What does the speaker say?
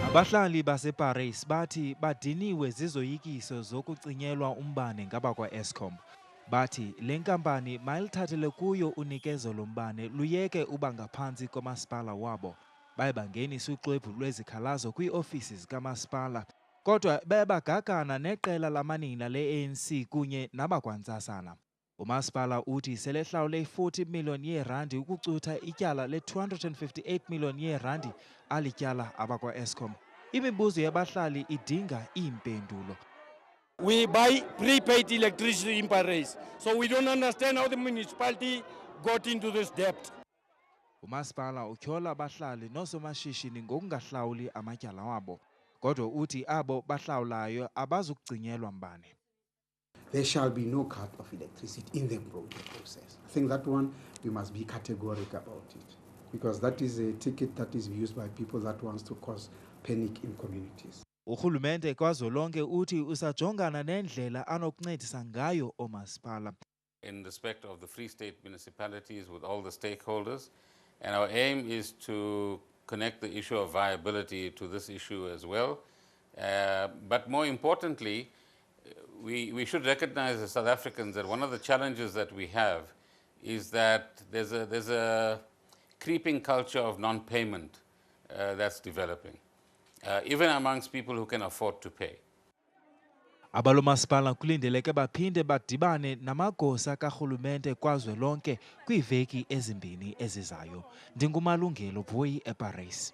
Abahlali baseParis bathi badiniwe zizoyikiso zokucinyelwa umbane ngabakwa-Eskom. Bathi le nkampani mayilithathele kuyo unikezo lombane luyeke uba ngaphansi komasipala wabo. Baye bangenisa uxwebhu lwezikhalazo kwii-ofisi zikamasipala. Kodwa baye bagagana neqela lamanina le-ANC kunye nabakwantsasana. Umasipala uthi selehlawule i-40 miliyoni yeerandi ukucutha ityala le-258 miliyoni yeerandi alityala abakwa-Eskom. Imibuzo yabahlali idinga iimpendulo. We buy prepaid electricity in Paris, so we don't understand how the municipality got into this debt. Umasipala utyhola abahlali noosomashishini ngokungahlawuli amatyala wabo. Kodwa uthi abo bahlawulayo abazukugcinyelwa mbane. There shall be no cut of electricity in the process. I think that one, we must be categoric about it, because that is a ticket that is used by people that wants to cause panic in communities. Urhulumente kwazolonke uthi usajongana nendlela anokuncedisa ngayo oomasipala. In respect of the Free State municipalities with all the stakeholders, and our aim is to connect the issue of viability to this issue as well. But more importantly, we should recognize as South Africans that one of the challenges that we have is that there's a creeping culture of non-payment that's developing, even amongst people who can afford to pay. Abalomasipala kulindeleke baphinde badibane namagosa karhulumente kwazwelonke kwiiveki ezimbini ezizayo. NdinguMalungelo Vuyi eParis.